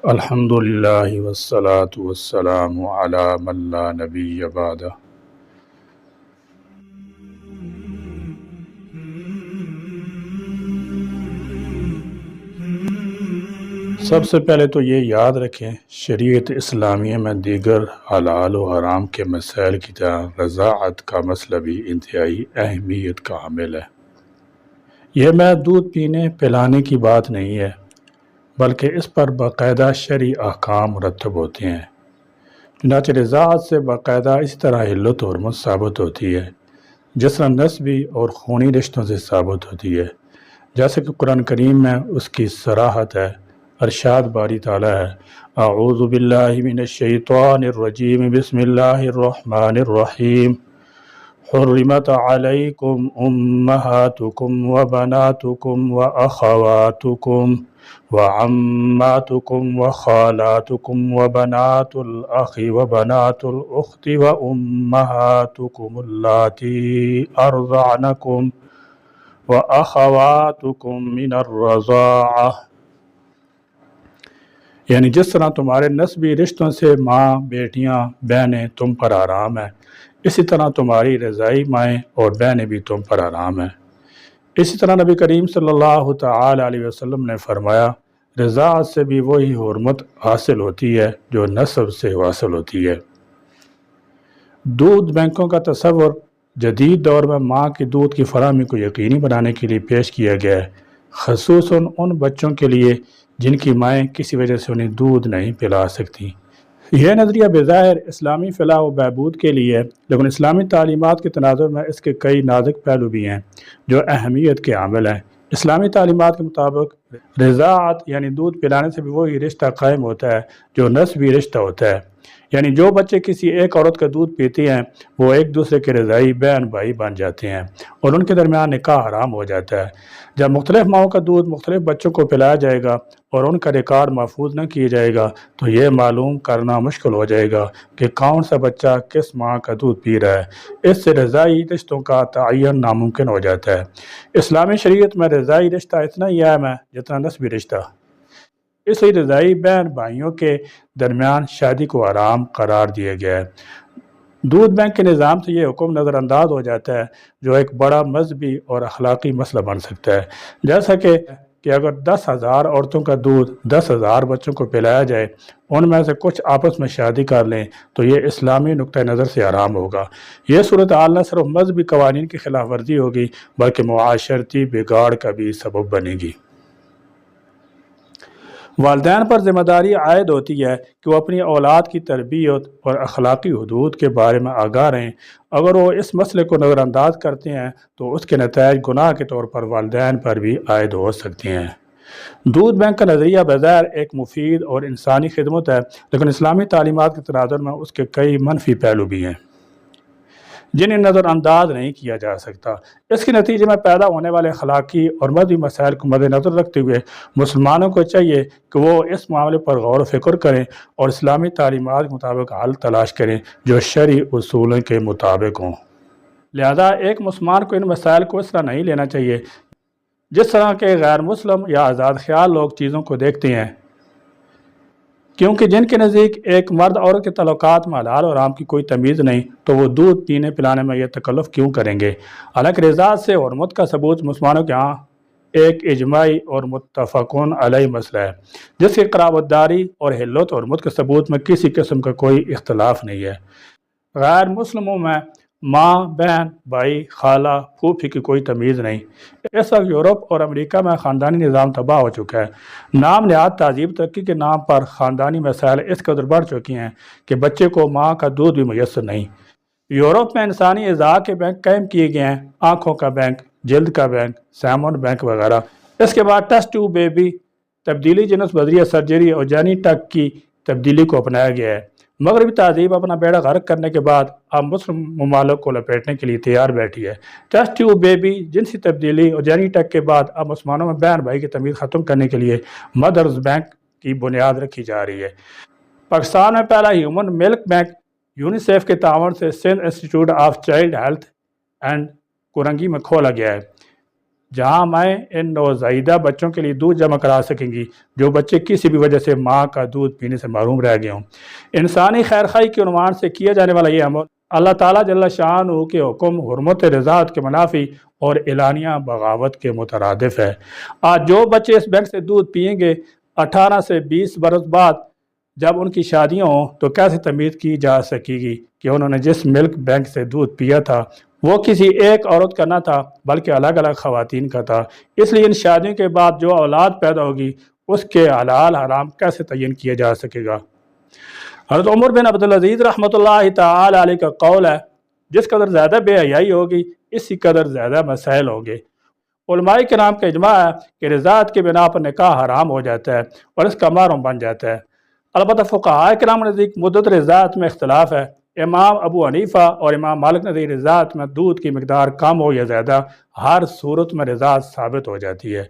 الحمدللہ والصلاة والسلام علی من لا نبی بعدہ۔ سب سے پہلے تو یہ یاد رکھیں، شریعت اسلامیہ میں دیگر حلال و حرام کے مسائل کی طرح رضاعت کا مسئلہ بھی انتہائی اہمیت کا حامل ہے۔ یہ میں دودھ پینے پلانے کی بات نہیں ہے، بلکہ اس پر باقاعدہ شرعی احکام مرتب ہوتے ہیں۔ چنانچہ رضاعت سے باقاعدہ اس طرح علت و حرمت ثابت ہوتی ہے جس طرح نسبی اور خونی رشتوں سے ثابت ہوتی ہے، جیسے کہ قرآن کریم میں اس کی صراحت ہے۔ ارشاد باری تعالیٰ ہے، اعوذ باللہ من الشیطان الرجیم، بسم اللہ الرحمن الرحیم، حرمت علیکم امہاتکم وبناتکم واخواتکم وعماتکم وخالاتکم وبنات الاخ وبنات الاخت وامہاتکم اللاتی ارضعنکم واخواتکم من الرضاعہ، یعنی جس طرح تمہارے نسبی رشتوں سے ماں، بیٹیاں، بہنیں تم پر حرام ہیں، اسی طرح تمہاری رضاعی مائیں اور بہنیں بھی تم پر حرام ہیں۔ اسی طرح نبی کریم صلی اللہ تعالی علیہ وسلم نے فرمایا، رضاعت سے بھی وہی حرمت حاصل ہوتی ہے جو نسب سے حاصل ہوتی ہے۔ دودھ بینکوں کا تصور جدید دور میں ماں کی دودھ کی فراہمی کو یقینی بنانے کے لیے پیش کیا گیا ہے، خصوصاً ان بچوں کے لیے جن کی مائیں کسی وجہ سے انہیں دودھ نہیں پلا سکتی۔ یہ نظریہ بظاہر اسلامی فلاح و بہبود کے لیے ہے، لیکن اسلامی تعلیمات کے تناظر میں اس کے کئی نازک پہلو بھی ہیں جو اہمیت کے حامل ہیں۔ اسلامی تعلیمات کے مطابق رضاعت یعنی دودھ پلانے سے بھی وہی رشتہ قائم ہوتا ہے جو نسبی رشتہ ہوتا ہے، یعنی جو بچے کسی ایک عورت کا دودھ پیتے ہیں وہ ایک دوسرے کے رضاعی بہن بھائی بن جاتے ہیں اور ان کے درمیان نکاح حرام ہو جاتا ہے۔ جب مختلف ماؤں کا دودھ مختلف بچوں کو پلایا جائے گا اور ان کا ریکارڈ محفوظ نہ کیا جائے گا تو یہ معلوم کرنا مشکل ہو جائے گا کہ کون سا بچہ کس ماں کا دودھ پی رہا ہے۔ اس سے رضاعی رشتوں کا تعین ناممکن ہو جاتا ہے۔ اسلامی شریعت میں رضاعی رشتہ اتنا ہی اہم ہے جتنا نسبی رشتہ، اس لیے رضاعی بہن بھائیوں کے درمیان شادی کو حرام قرار دیا گیا ہے۔ دودھ بینک کے نظام سے یہ حکم نظر انداز ہو جاتا ہے جو ایک بڑا مذہبی اور اخلاقی مسئلہ بن سکتا ہے، جیسا کہ اگر 10,000 عورتوں کا دودھ 10,000 بچوں کو پلایا جائے، ان میں سے کچھ آپس میں شادی کر لیں تو یہ اسلامی نقطہ نظر سے حرام ہوگا۔ یہ صورتحال نہ صرف مذہبی قوانین کی خلاف ورزی ہوگی بلکہ معاشرتی بگاڑ کا بھی سبب بنے گی۔ والدین پر ذمہ داری عائد ہوتی ہے کہ وہ اپنی اولاد کی تربیت اور اخلاقی حدود کے بارے میں آگاہ رہیں۔ اگر وہ اس مسئلے کو نظر انداز کرتے ہیں تو اس کے نتائج گناہ کے طور پر والدین پر بھی عائد ہو سکتے ہیں۔ دودھ بینک کا نظریہ بظاہر ایک مفید اور انسانی خدمت ہے، لیکن اسلامی تعلیمات کے تناظر میں اس کے کئی منفی پہلو بھی ہیں جنہیں نظر انداز نہیں کیا جا سکتا۔ اس کے نتیجے میں پیدا ہونے والے اخلاقی اور مذہبی مسائل کو مد نظر رکھتے ہوئے مسلمانوں کو چاہیے کہ وہ اس معاملے پر غور و فکر کریں اور اسلامی تعلیمات کے مطابق حل تلاش کریں جو شرعی اصولوں کے مطابق ہوں۔ لہذا ایک مسلمان کو ان مسائل کو اس طرح نہیں لینا چاہیے جس طرح کے غیر مسلم یا آزاد خیال لوگ چیزوں کو دیکھتے ہیں، کیونکہ جن کے نزدیک ایک مرد عورت کے تعلقات میں حلال اور حرام کی کوئی تمیز نہیں تو وہ دودھ پینے پلانے میں یہ تکلف کیوں کریں گے۔ حالانکہ رضاعت سے حرمت کا ثبوت مسلمانوں کے ہاں ایک اجماعی اور متفقون علیہ مسئلہ ہے جس کی قرابت داری اور حلت اور حرمت کے ثبوت میں کسی قسم کا کوئی اختلاف نہیں ہے۔ غیر مسلموں میں ماں، بہن، بھائی، خالہ، پھوپھی کی کوئی تمیز نہیں۔ اس وقت یورپ اور امریکہ میں خاندانی نظام تباہ ہو چکا ہے۔ نام نہاد تہذیب ترقی کے نام پر خاندانی مسائل اس قدر بڑھ چکی ہیں کہ بچے کو ماں کا دودھ بھی میسر نہیں۔ یورپ میں انسانی اعضاء کے بینک قائم کیے گئے ہیں، آنکھوں کا بینک، جلد کا بینک، سیمن بینک وغیرہ۔ اس کے بعد ٹیسٹ ٹیوب بیبی، تبدیلی جنس بذریعہ سرجری اور جانی ٹک کی تبدیلی کو اپنایا گیا ہے۔ مغربی تہذیب اپنا بیڑا غرق کرنے کے بعد اب مسلم ممالک کو لپیٹنے کے لیے تیار بیٹھی ہے۔ ٹیسٹ ٹیوب بیبی، جنسی تبدیلی اور جانی ٹک کے بعد اب مسلمانوں میں بہن بھائی کی تمیز ختم کرنے کے لیے مدرز بینک کی بنیاد رکھی جا رہی ہے۔ پاکستان میں پہلا ہیومن ملک بینک یونیسیف کے تعاون سے سندھ انسٹی ٹیوٹ of child health and Korangi میں کھولا گیا ہے، جہاں مائیں ان نوزائیدہ بچوں کے لیے دودھ جمع کرا سکیں گی جو بچے کسی بھی وجہ سے ماں کا دودھ پینے سے محروم رہ گئے ہوں۔ انسانی خیرخواہی کے عنوان سے کیا جانے والا یہ عمل اللہ تعالیٰ جل شانہ کے حکم، حرمت رضاعت کے منافی اور اعلانیہ بغاوت کے مترادف ہے۔ آج جو بچے اس بینک سے دودھ پئیں گے 18 سے 20 برس بعد جب ان کی شادیاں ہوں تو کیسے تمید کی جا سکے گی کہ انہوں نے جس ملک بینک سے دودھ پیا تھا وہ کسی ایک عورت کا نہ تھا بلکہ الگ الگ خواتین کا تھا۔ اس لیے ان شادیوں کے بعد جو اولاد پیدا ہوگی اس کے حلال حرام کیسے تعین کیا جا سکے گا؟ حضرت عمر بن عبدالعزیز رحمۃ اللہ تعالی علیہ کا قول ہے، جس قدر زیادہ بے حیائی ہوگی اسی قدر زیادہ مسائل ہوں گے۔ علماء کرام کا اجماع ہے کہ رضاعت کے بنا پر نکاح حرام ہو جاتا ہے اور اس کا محرم بن جاتا ہے۔ البتہ فقہاء کرام نزدیک مدت رضاعت میں اختلاف ہے۔ امام ابو حنیفہ اور امام مالک نزدیک رضاعت میں دودھ کی مقدار کم ہو یا زیادہ ہر صورت میں رضاعت ثابت ہو جاتی ہے۔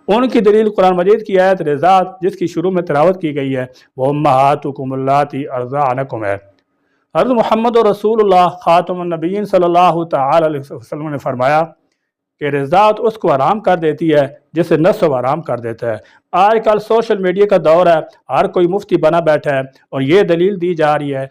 ان کی دلیل قرآن مجید کی آیت رضاعت جس کی شروع میں تلاوت کی گئی ہے وہ امہاتکم اللاتی ارضعنکم ہے۔ حضرت محمد رسول اللہ خاتم النبیین صلی اللہ تعالی علیہ وسلم نے فرمایا کہ رضاعت اس کو حرام کر دیتی ہے جسے نصب حرام کر دیتا ہے۔ آج کل سوشل میڈیا کا دور ہے، ہر کوئی مفتی بنا بیٹھا ہے اور یہ دلیل دی جا رہی ہے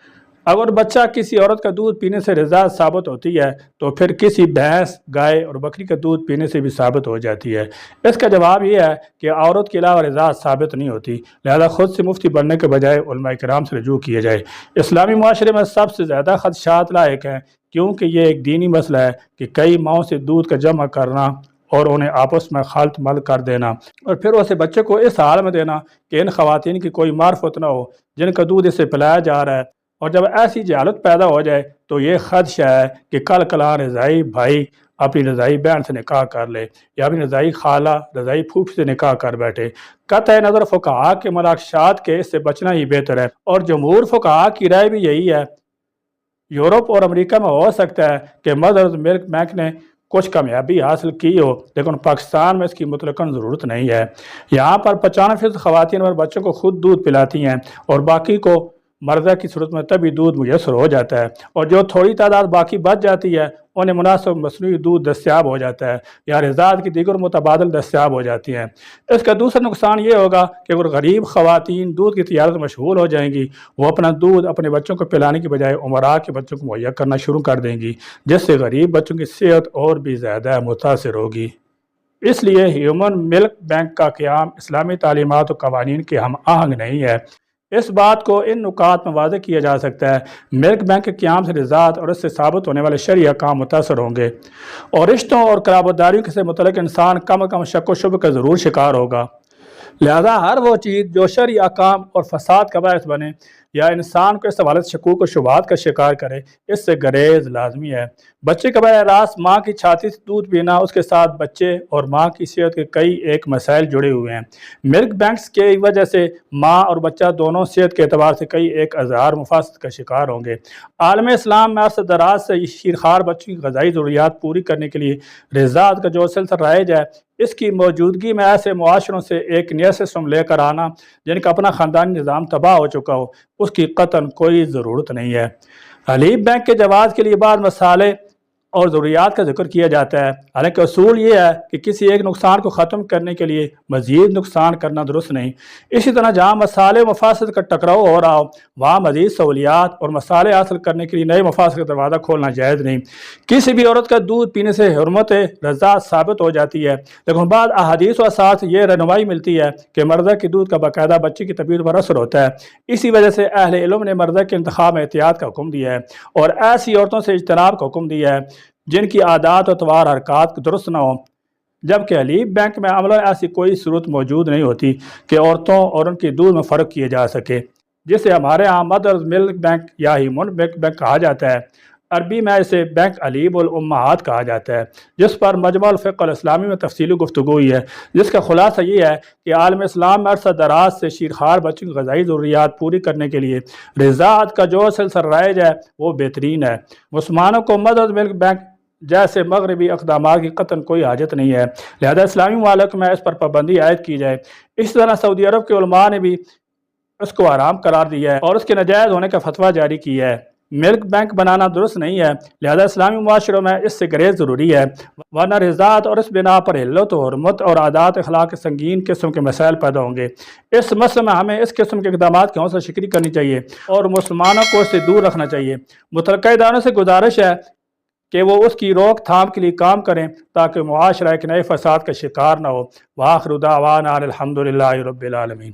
اگر بچہ کسی عورت کا دودھ پینے سے رضاعت ثابت ہوتی ہے تو پھر کسی بھینس، گائے اور بکری کا دودھ پینے سے بھی ثابت ہو جاتی ہے۔ اس کا جواب یہ ہے کہ عورت کے علاوہ رضاعت ثابت نہیں ہوتی، لہذا خود سے مفتی بننے کے بجائے علماء کرام سے رجوع کیا جائے۔ اسلامی معاشرے میں سب سے زیادہ خدشات لاحق ہیں کیونکہ یہ ایک دینی مسئلہ ہے کہ کئی ماؤں سے دودھ کا جمع کرنا اور انہیں آپس میں خلط مل کر دینا اور پھر اسے بچے کو اس حال میں دینا کہ ان خواتین کی کوئی معرفت نہ ہو جن کا دودھ اسے پلایا جا رہا ہے، اور جب ایسی جہالت پیدا ہو جائے تو یہ خدشہ ہے کہ کل کلا رضائی بھائی اپنی رضائی بہن سے نکاح کر لے یا اپنی رضائی خالہ، رضائی پھوپھی سے نکاح کر بیٹھے۔ قطع نظر فقہاء کے مناقشات کے اس سے بچنا ہی بہتر ہے، اور جمہور فقہاء کی رائے بھی یہی ہے۔ یورپ اور امریکہ میں ہو سکتا ہے کہ مدرز ملک بینک نے کچھ کامیابی حاصل کی ہو، لیکن پاکستان میں اس کی مطلقاً ضرورت نہیں ہے۔ یہاں پر 95% خواتین اور بچوں کو خود دودھ پلاتی ہیں اور باقی کو مرضع کی صورت میں تبھی دودھ میسر ہو جاتا ہے، اور جو تھوڑی تعداد باقی بچ جاتی ہے انہیں مناسب مصنوعی دودھ دستیاب ہو جاتا ہے یا رضاعت کی دیگر متبادل دستیاب ہو جاتی ہیں۔ اس کا دوسرا نقصان یہ ہوگا کہ اگر غریب خواتین دودھ کی تجارت مشغول ہو جائیں گی وہ اپنا دودھ اپنے بچوں کو پلانے کی بجائے امراء کے بچوں کو مہیا کرنا شروع کر دیں گی، جس سے غریب بچوں کی صحت اور بھی زیادہ متاثر ہوگی۔ اس لیے ہیومن ملک بینک کا قیام اسلامی تعلیمات و قوانین کے ہم آہنگ نہیں ہے۔ اس بات کو ان نکات میں واضح کیا جا سکتا ہے، ملک بینک کے قیام سے رضاعت اور اس سے ثابت ہونے والے شرعی احکام متاثر ہوں گے اور رشتوں اور قرابتداریوں سے متعلق انسان کم از کم شک و شبہ کا ضرور شکار ہوگا۔ لہذا ہر وہ چیز جو شرعی احکام اور فساد کا باعث بنے یا انسان کو اس حوالے سے شکوک و شبہات کا شکار کرے اس سے گریز لازمی ہے۔ بچے کا براہ راست ماں کی چھاتی سے دودھ پینا، اس کے ساتھ بچے اور ماں کی صحت کے کئی ایک مسائل جڑے ہوئے ہیں۔ ملک بینکس کی وجہ سے ماں اور بچہ دونوں صحت کے اعتبار سے کئی ایک اظہار مفاسد کا شکار ہوں گے۔ عالم اسلام میں عرصہ دراز سے شیرخوار بچوں کی غذائی ضروریات پوری کرنے کے لیے رضاعت کا جو سلسلہ رائج ہے، اس کی موجودگی میں ایسے معاشروں سے ایک نیا سسٹم لے کر آنا جن کا اپنا خاندانی نظام تباہ ہو چکا ہو، اس کی قطعاً کوئی ضرورت نہیں ہے۔ حلیب بینک کے جواز کے لیے بعض مسالے اور ضروریات کا ذکر کیا جاتا ہے، حالانکہ اصول یہ ہے کہ کسی ایک نقصان کو ختم کرنے کے لیے مزید نقصان کرنا درست نہیں۔ اسی طرح جہاں مسالے و مفاسد کا ٹکراؤ ہو رہا ہو وہاں مزید سہولیات اور مسالے حاصل کرنے کے لیے نئے مفاسد کا دروازہ کھولنا جائز نہیں۔ کسی بھی عورت کا دودھ پینے سے حرمت رضاعت ثابت ہو جاتی ہے، لیکن بعض احادیث و اساس یہ رہنمائی ملتی ہے کہ مرضع کے دودھ کا باقاعدہ بچے کی طبیعت پر اثر ہوتا ہے۔ اسی وجہ سے اہل علم نے مرضع کے انتخاب میں احتیاط کا حکم دیا ہے اور ایسی عورتوں سے اجتناب کا حکم دیا ہے جن کی عادات و طوار حرکات درست نہ ہوں، جبکہ حلیب بینک میں عملاً ایسی کوئی صورت موجود نہیں ہوتی کہ عورتوں اور ان کے دودھ میں فرق کیا جا سکے، جسے ہمارے ہاں مدرز ملک بینک یا ہیومن ملک بینک کہا جاتا ہے۔ عربی میں اسے بینک حلیب الامہات کہا جاتا ہے، جس پر مجمع الفقہ الاسلامی میں تفصیلی گفتگو ہوئی ہے، جس کا خلاصہ یہ ہے کہ عالم اسلام میں عرصہ دراز سے شیرخوار بچوں کی غذائی ضروریات پوری کرنے کے لیے رضاعت کا جو سلسلہ رائج ہے وہ بہترین ہے۔ مسلمانوں کو مدرز ملک بینک جیسے مغربی اقدامات کی قطعاً کوئی حاجت نہیں ہے، لہذا اسلامی ممالک میں اس پر پابندی عائد کی جائے۔ اس طرح سعودی عرب کے علماء نے بھی اس کو حرام قرار دیا ہے اور اس کے ناجائز ہونے کا فتویٰ جاری کیا ہے۔ ملک بینک بنانا درست نہیں ہے، لہذا اسلامی معاشروں میں اس سے گریز ضروری ہے، ورنہ رضاعت اور اس بنا پر حلت و حرمت اور عادات اخلاق کے سنگین قسم کے مسائل پیدا ہوں گے۔ اس مسئلے میں ہمیں اس قسم کے اقدامات کی حوصلہ شکنی کرنی چاہیے اور مسلمانوں کو اس سے دور رکھنا چاہیے۔ متعلقہ اداروں سے گزارش ہے کہ وہ اس کی روک تھام کے لیے کام کریں تاکہ معاشرہ ایک نئے فساد کا شکار نہ ہو۔ وآخر دعوانا الحمدللہ رب العالمین۔